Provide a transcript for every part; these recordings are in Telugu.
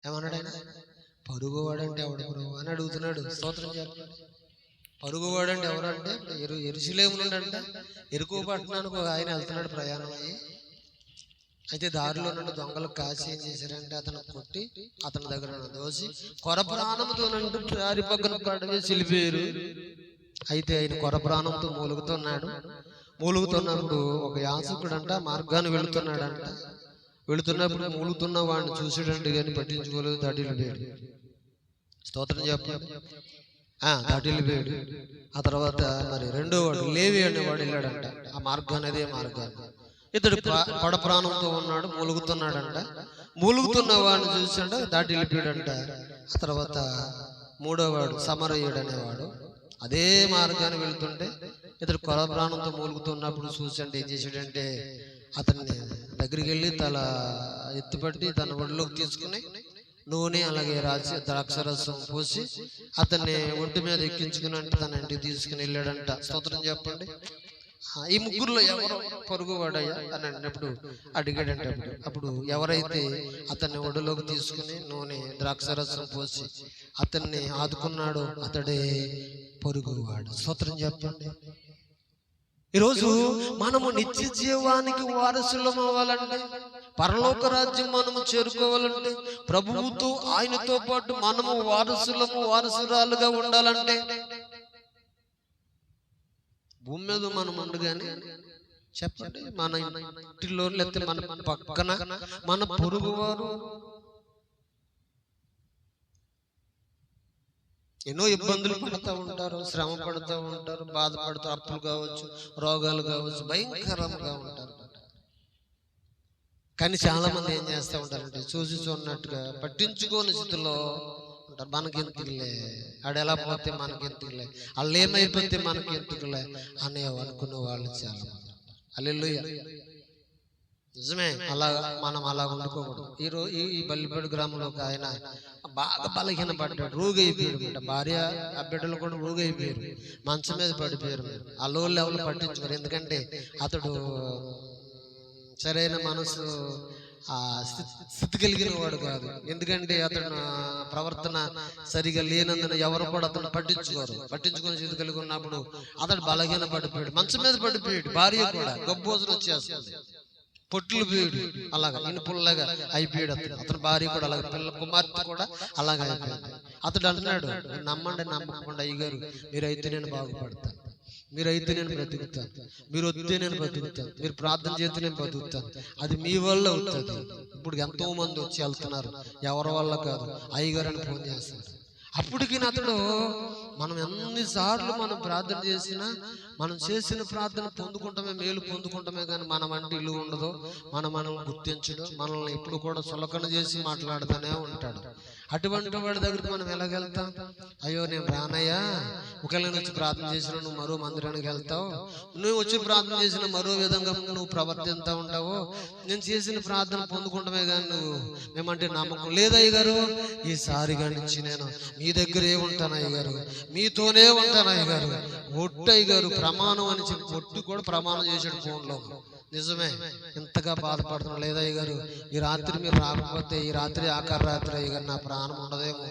ఏమన్నాడు ఆయన? పరుగువాడంటే ఎవడు బ్రో అని అడుగుతున్నాడు. స్తోత్రం చెప్పండి. పరుగువాడంటే ఎవరంటే ఎరుసలేము నుండి అంట ఎరుకో పట్టణానికి ఆయన వెళ్తున్నాడు ప్రయాణం అయ్యి. అయితే దారిలో నుండి దొంగలు కాసి ఏం చేశారంటే అతను కొట్టి అతని దగ్గర దోసి కొర ప్రాణంతో నుండి దారి పక్కన పడవేసి వెళ్ళిపోయారు. అయితే ఆయన కొర ప్రాణంతో మూలుగుతున్నప్పుడు ఒక యాజకుడు అంట మార్గాన్ని వెళుతున్నాడంట. వెళుతున్నప్పుడు మూలుగుతున్న వాడిని చూసాడంటే కానీ పట్టించుకోలేదు, దాటిల్లిపోయాడు. స్తోత్రం చెప్పండి. దాటిల్లిపోయాడు. ఆ తర్వాత మరి రెండో వాడు లేవి అనేవాడు వెళ్ళాడంట ఆ మార్గాన్ని, అదే మార్గాన్ని. ఇతడు పడ ప్రాణంతో ఉన్నాడు, మూలుగుతున్నాడంట. మూలుగుతున్న వాడిని చూసాడ, దాటి వెళ్ళిపోయాడంట. ఆ తర్వాత మూడో వాడు సమరయుడు అనేవాడు అదే మార్గాన్ని వెళుతుంటే ఇతడు కొర ప్రాణంతో మూలుగుతున్నప్పుడు చూసంటే ఏం చేశాడంటే అతన్ని దగ్గరికి వెళ్ళి తల ఎత్తుపట్టి తన ఒడిలోకి తీసుకుని నూనె అలాగే రాసి ద్రాక్షరసం పోసి అతన్ని ఒంటి మీద ఎక్కించుకుని అంటే తన ఇంటికి తీసుకుని వెళ్ళాడంట. స్తోత్రం చెప్పండి. ఈ ముగ్గురులో ఎవరు పొరుగువాడయ్యా అని అన్నప్పుడు అడిగాడంటే అప్పుడు ఎవరైతే అతన్ని ఒడిలోకి తీసుకుని నూనె ద్రాక్షరసం పోసి అతన్ని ఆదుకున్నాడో అతడే పొరుగువాడు. స్తోత్రం చెప్పండి. ఈరోజు మనము నిత్య జీవానికి వారసులం అవ్వాలంటే, పరలోక రాజ్యం మనము చేరుకోవాలంటే, ప్రభువుతో ఆయనతో పాటు మనము వారసురాలుగా ఉండాలంటే భూమి మీద మనం ఉండగానే చెప్పండి, మన ఇంటిలో లేకపోతే మన పక్కన మన పొరుగువారు ఎన్నో ఇబ్బందులు పడుతూ ఉంటారు, శ్రమ పడుతూ ఉంటారు, బాధపడుతూ, అప్పులు కావచ్చు, రోగాలు కావచ్చు, భయంకరంగా ఉంటారు. కానీ చాలా మంది ఏం చేస్తూ ఉంటారంటే చూసి చూడనట్టుగా పట్టించుకోని స్థితిలో ఉంటారు. మనకెందుకులే, ఆడు ఎలా పోతే మనకెందుకులే, వాళ్ళు ఏమైపోతే మనకెందుకులే అనే అనుకునే వాళ్ళు చాలా మంది. హల్లెలూయా, నిజమే. మనం అలా వండుకోకూడదు. ఈ బల్లిపేడు గ్రామంలో ఒక ఆయన బాగా బలహీన పడ్డాడు, రోగైపోయాడు. భార్య ఆ బిడ్డలు కూడా రోగైపోయారు, మంచం మీద పడిపోయారు. ఆ లో లెవెల్ పట్టించుకోరు, ఎందుకంటే అతడు సరైన మనసు స్థితి కలిగిన వాడు కాదు. ఎందుకంటే అతను ప్రవర్తన సరిగా లేనందున ఎవరు కూడా అతను పట్టించుకునే స్థితి కలిగి ఉన్నప్పుడు అతడు బలహీన పడిపోయాడు, మంచం మీద పడిపోయాడు. భార్య కూడా గబ్బోజులు వచ్చేస్తుంది, పొట్లు పోయాడు, అలాగా ఇనుపుల్లాగా అయిపోయాడు. అతని భార్య కూడా అలాగే, కుమార్తె కూడా అలాగే అయిపోయింది. అతడు అంటున్నాడు, నమ్మండి నమ్మకుండా అయ్యగారు, మీరైతే నేను బాగుపడతాను, మీరైతే నేను బ్రతుకుతాను, మీరు వస్తే నేను బ్రతుకుతాను, మీరు ప్రార్థన చేస్తే నేను బ్రతుకుతాను, అది మీ వల్ల అవుతుంది. ఇప్పుడు ఎంతో మంది వచ్చి వెళ్తున్నారు, ఎవరి వల్ల కాదు, అయ్యగారు అని ఫోన్ చేస్తారు. అప్పటికి అతడు మనం ఎన్నిసార్లు మనం ప్రార్థన చేసినా మనం చేసిన ప్రార్థన పొందుకుంటామే, మేలు పొందుకుంటామే, కానీ మన వంటి ఇల్లు ఉండదు, మనం గుర్తించడు, మనల్ని ఎప్పుడు కూడా చులకన చేసి మాట్లాడుతూనే ఉంటాడు. అటువంటి వాడి దగ్గరికి మనం ఎలాగెళ్తాం? అయ్యో నేను రానయ్యా, ఒకవేళ వచ్చి ప్రార్థన చేసిన నువ్వు మరో మందిరానికి వెళ్తావు, నువ్వు వచ్చి ప్రార్థన చేసిన మరో విధంగా నువ్వు ప్రవర్తిస్తూ ఉంటావు, నేను చేసిన ప్రార్థన పొందుకుంటామే కానీ నువ్వు మేమంటే నమ్మకం లేదు అయ్యగారు, ఈసారి నుంచి నేను మీ దగ్గరే ఉంటాను అయ్యగారు, మీతోనే ఉంటాను అయ్యగారు, ఒట్టు అయ్యగారు ప్రమాణం అని చెప్పి ఒట్టు కూడా ప్రమాణం చేసాడు ఫోన్లో. నిజమే, ఇంతగా బాధపడుతున్నాం లేదా అయ్యగారు, ఈ రాత్రి మీరు రాకపోతే ఈ రాత్రి ఆఖరి రాత్రి అయ్యగారు నా ప్రాణం ఉండదేమో,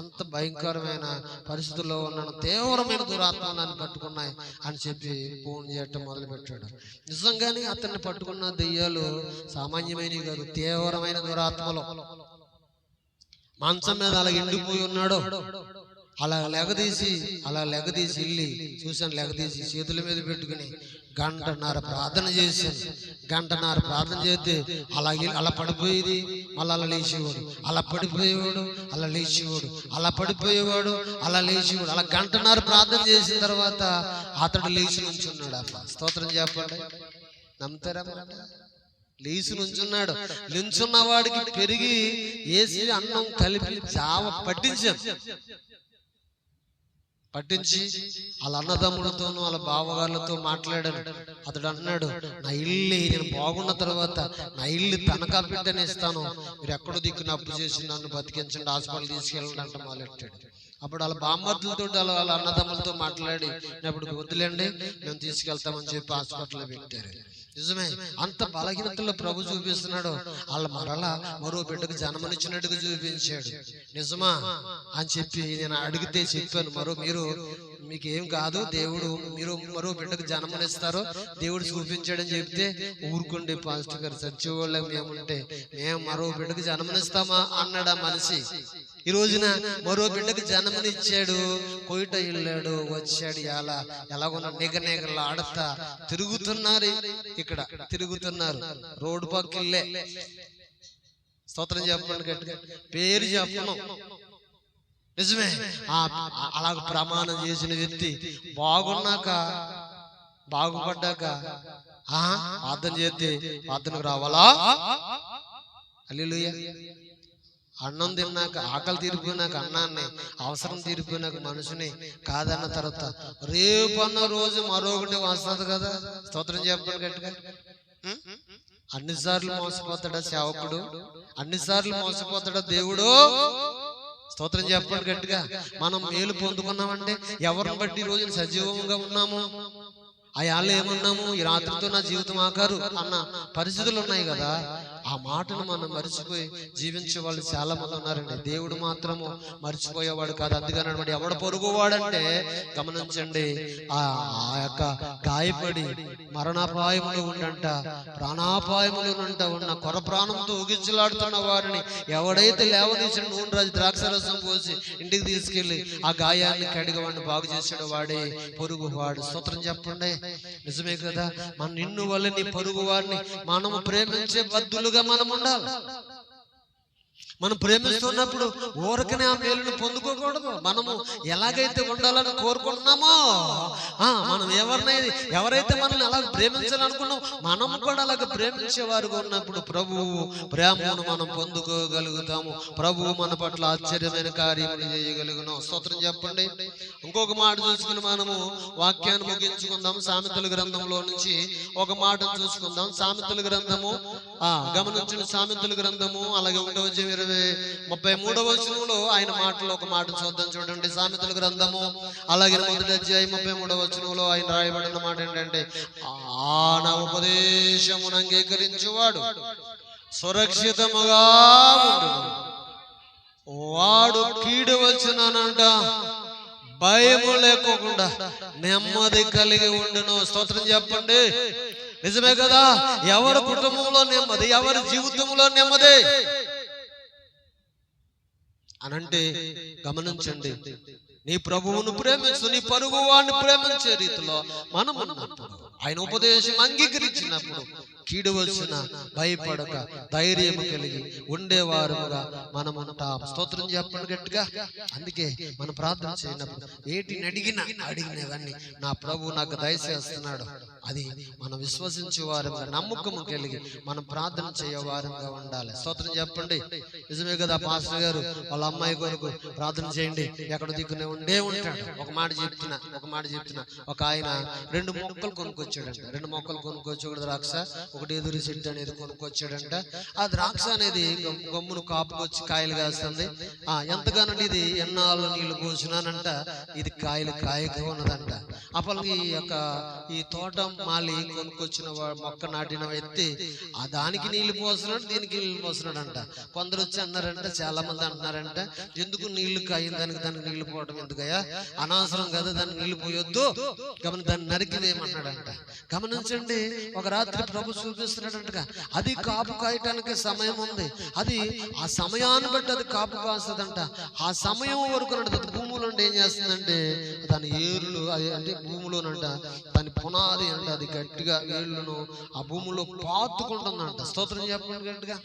అంత భయంకరమైన పరిస్థితుల్లో ఉన్నాను, తీవ్రమైన దురాత్మ నన్ను పట్టుకున్నాయి అని చెప్పి ఫోన్ చేయటం మొదలు పెట్టాడు. నిజంగానే అతన్ని పట్టుకున్న దెయ్యాలు సామాన్యమైనవి కాదు, తీవ్రమైన దురాత్మలు. మంచం మీద అలా ఎండిపోయి ఉన్నాడు, అలా లెగదీసి వెళ్ళి చూశాను, లెగదీసి చేతుల మీద పెట్టుకుని గంటన్నర ప్రార్థన చేశాను. గంటన్నర ప్రార్థన చేస్తే అలా పడిపోయేది, మళ్ళీ అలా లేచేవాడు, అలా పడిపోయేవాడు, అలా లేచేవాడు, అలా పడిపోయేవాడు, అలా లేచేవాడు. అలా గంటన్నర ప్రార్థన చేసిన తర్వాత అతడు లేచి నుంచున్నాడు. అట్లా స్తోత్రం చెప్పండి, నమ్ముతారా? లేచి నుంచున్నాడు. నించున్న వాడికి పెరిగి వేసి అన్నం కలిపి జావ పట్టించి వాళ్ళ అన్నదమ్ములతోనూ వాళ్ళ బావగాళ్ళతో మాట్లాడాను. అతడు అన్నాడు, నా ఇల్లు నేను బాగున్న తర్వాత నా ఇల్లు తనఖా పెట్టని ఇస్తాను, మీరు ఎక్కడో దిక్కున అప్పు చేసి నన్ను బతికించండి, హాస్పిటల్ తీసుకెళ్ళండి అంటే మొదలెట్టాడు. అప్పుడు వాళ్ళ బామ్మర్దులతో వాళ్ళ అన్నదమ్ములతో మాట్లాడి అప్పుడు వద్దులేండి మేము తీసుకెళ్తామని చెప్పి హాస్పిటల్లో పెట్టారు. నిజమే, అంత బలహీనతలో ప్రభు చూపిస్తున్నాడు. వాళ్ళ మరలా మరో బిడ్డకు జన్మనిచ్చినట్టుగా చూపించాడు. నిజమా అని చెప్పి నేను అడిగితే చెప్పాను, మీకు ఏం కాదు, దేవుడు మీరు మరో బిడ్డకు జన్మనిస్తారు, దేవుడు చూపించాడని చెప్తే ఊరుకోండి పాస్టర్ గారు, చచ్చేవాళ్ళం మేముంటే మేము మరో బిడ్డకు జన్మనిస్తామా అన్నాడు ఆ మనిషి. ఈ రోజున మరో బిడ్డకు జన్మనిచ్చాడు, కోయిట వెళ్ళాడు, వచ్చాడు. ఎలాగున్న నిగనిగలు ఆడతా తిరుగుతున్నారు, ఇక్కడ తిరుగుతున్నారు, రోడ్డు పక్కలే. స్తోత్రం చెప్పండి గట్టిగా, పేరు చెప్పను. నిజమే, అలాగ ప్రమాణం చేసిన వ్యక్తి బాగుపడ్డాక ప్రార్థన చేస్తే ప్రార్థనకు రావాలా? హల్లెలూయా. అన్నం తిన్నాక, ఆకలి తీరిపోయినాక అన్నాన్ని, అవసరం తీరిపోయినాక మనుషుని కాదన్న తర్వాత రేపు అన్న రోజు మరొకటి వస్తుంది కదా. స్తోత్రం చెప్పండి గట్టిగా. అన్నిసార్లు మోసపోతాడా సేవకుడు? అన్నిసార్లు మోసపోతాడా దేవుడు? స్తోత్రం చెప్పండి గట్టిగా. మనం మేలు పొందుకున్నామంటే ఎవరిని బట్టి ఈ రోజున సజీవంగా ఉన్నాము? అయాళ్ళు ఏమన్నాము, ఈ రాత్రితో నా జీవితం ఆకారు అన్న పరిస్థితులు ఉన్నాయి కదా. ఆ మాటను మనం మర్చిపోయి జీవించే వాళ్ళు చాలా మంది ఉన్నారండి. దేవుడు మాత్రము మర్చిపోయేవాడు కాదు. అందుకని ఎవడ పొరుగువాడంటే గమనించండి, ఆ యొక్క గాయపడి మరణాపాయములు ఉండంట, ప్రాణాపాయములు ఉన్న కొర ప్రాణంతో ఊగిచ్చలాడుతున్న వారిని ఎవడైతే లేవదీసిన నూనె రాజు ద్రాక్షరసం పోసి ఇంటికి తీసుకెళ్లి ఆ గాయాన్ని కడిగి వాడిని బాగు చేసాడు వాడే పొరుగువాడు. స్తోత్రం చెప్పండి. నిజమే కదా. మన నిన్ను వల్ల నీ పొరుగు వారిని మనము ప్రేమించే బద్దులుగా మనం ఉండాలి. మనం ప్రేమిస్తున్నప్పుడు ఊరకనే ఆ మేలును పొందుకోకూడదు. మనము ఎలాగైతే ఉండాలని కోరుకుంటున్నామో, మనం ఎవరైతే మనల్ని అలాగ ప్రేమించాలనుకున్నాం, మనం కూడా అలాగ ప్రేమించేవారుగా ఉన్నప్పుడు ప్రభువు ప్రేమను మనం పొందుకోగలుగుతాము. ప్రభువు మన పట్ల ఆశ్చర్యమైన కార్యములు చేయగలుగుతాం. స్తోత్రం చెప్పండి. ఇంకొక మాట చూసుకుని మనము వాక్యాన్ని ముగించుకుందాం. సామెతల గ్రంథంలో నుంచి ఒక మాటను చూసుకుందాం. సామెతల గ్రంథము గమనించిన సామెతల గ్రంథము అలాగే 33వ వచనంలో ఆయన మాటలో ఒక మాట చూద్దాం. చూడండి, సామెతల గ్రంథము అలాగే 1వ అధ్యాయం 33వ వచనంలో ఆయన రాయబడిన మాట ఏంటంటే, నా ఉపదేశమును అంగీకరించువాడు సురక్షితముగా ఉండును, వాడు కీడు వచ్చినానంట భయము లేకోకుండా నెమ్మది కలిగి ఉండును. స్తోత్రం చెప్పండి. నిజమే కదా. ఎవరి కుటుంబంలో నెమ్మది, ఎవరి జీవితంలో నెమ్మది అనంటే గమనించండి, నీ ప్రభువును ప్రేమించు, నీ పొరుగు వాడిని ప్రేమించే రీతిలో మనం ఉన్నప్పుడు, ఆయన ఉపదేశం అంగీకరించినప్పుడు కీడు వచ్చిన భయపడక ధైర్యం కలిగి ఉండేవారుగా మనం ఉంటాం. స్తోత్రం చెప్పండి గట్టిగా. అందుకే మనం ప్రార్థన చేయనప్పుడు వేటిని అడిగినవన్నీ నా ప్రభు నాకు దయచేస్తున్నాడు, అది మనం విశ్వసించే వారంగా నమ్మకము కలిగి మనం ప్రార్థన చేయవారంగా ఉండాలి. స్తోత్రం చెప్పండి. నిజమే కదా. పాస్టర్ గారు వాళ్ళ అమ్మాయి కొరకు ప్రార్థన చేయండి, ఎక్కడ దిక్కునే ఉండే ఉంటాడు. ఒక మాట చెప్తున్నా, ఒక ఆయన 2 మొక్కలు కొనుక్కొచ్చాడంట. 2 మొక్కలు కొనుక్కొచ్చి, ఒకటి ద్రాక్ష, ఒకటి ఎదురు చెట్టు అనేది కొనుక్కొచ్చాడంట. ఆ ద్రాక్ష అనేది గమ్మును కాపుకొచ్చి కాయలు కాస్తుంది. ఎంతగానంటే ఇది ఎన్నాళ్ళు నీళ్లు పోసినానంట, ఇది కాయగా ఉన్నదంట. అప్పుడు ఈ తోట మాలి కొనుక్కొచ్చిన మొక్క నాటిన వ్యక్తి దానికి నీళ్లు పోస్తున్నాడు, దీనికి నీళ్లు పోస్తున్నాడంట. కొందరు వచ్చి అన్నారంట, చాలా మంది అంటున్నారంట, ఎందుకు నీళ్లు కాయిందానికి దానికి నీళ్లు పోవడం ఎందుకయ్యా, అనవసరం కదా, దానికి నీళ్లు పోయొద్దు, దాన్ని నరికివేయమన్నాడంట. గమనించండి, ఒక రాత్రి ప్రభు చూపిస్తున్నాడంటగా, అది కాపు కాయటానికి సమయం ఉంది, అది ఆ సమయాన్ని బట్టి అది కాపు కాస్తుందంట. ఆ సమయం వరకు భూమిలో ఏం చేస్తుందంటే దాని ఏర్లు అంటే భూమిలోనంట దాని పునాది అంటే అది గట్టిగా ఏళ్ళను ఆ భూమిలో పాతుకుంటుందంట. స్తోత్రం చెప్పండి గట్టిగా.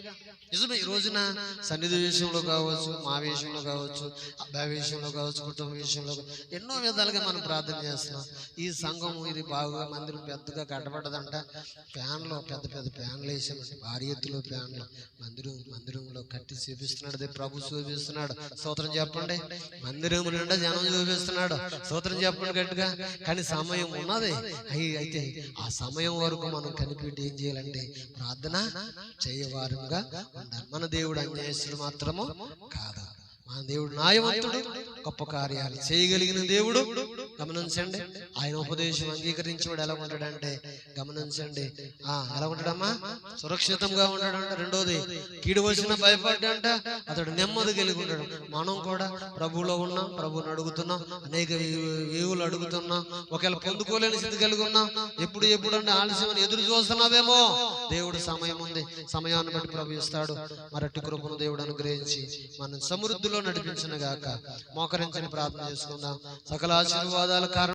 నిజమే. ఈ రోజున సన్నిధి విషయంలో కావచ్చు, మా విషయంలో కావచ్చు, అబ్బాయి విషయంలో కావచ్చు, కుటుంబ విషయంలో ఎన్నో విధాలుగా మనం ప్రార్థన చేస్తున్నాం. ఈ సంఘం ఇది బాగా మందిరం పెద్దగా కట్టబడ్డదంట. ఫ్యాన్లో పెద్ద ఫ్యాన్లు వేసామంటే, భారీ ఎత్తులో ఫ్యాన్లు మందిరంలో కట్టి చూపిస్తున్నాడు. అదే ప్రభు చూపిస్తున్నాడు. స్తోత్రం చెప్పండి. మందిరం నిండా జనం చూపిస్తున్నాడు. స్తోత్రం చెప్పండి గట్టిగా. కానీ సమయం ఉన్నది. అయితే ఆ సమయం వరకు మనం కనిపెట్టి ఏం చేయాలంటే ప్రార్థన చేయవారంగా ఉండాలి. మన దేవుడు అన్యాయస్తుడు మాత్రము కాదు. మన దేవుడు న్యాయవంతుడు, గొప్ప కార్యాలు చేయగలిగిన దేవుడు. గమనించండి. ఆయన ఉపదేశం అంగీకరించేవాడు ఎలా ఉంటాడంటే గమనించండి, ఎలా ఉంటాడమ్మా? సురక్షితంగా ఉంటాడంట. రెండోది, కీడు వచ్చిన భయపడ్డంట అతడు నెమ్మది కలిగి ఉంటాడు. మనం కూడా ప్రభువులో ఉన్నాం, ప్రభువుని అడుగుతున్నాం, అనేక ఏవులు అడుగుతున్నాం. ఒకవేళ పొందుకోలేని స్థితి కలిగి ఉన్నాం. ఎప్పుడు అంటే ఆలస్యం ఎదురు చూస్తున్నావేమో. దేవుడు సమయం ఉంది, సమయాన్ని బట్టి ప్రభు ఇస్తాడు. మరట్టి కృపను దేవుడు అనుగ్రహించి మనం సమృద్ధిలో నడిపించిన గాక. మోకరించని ప్రార్థన చేసుకుందాం. సకల ఆశీర్వాదాల కారణం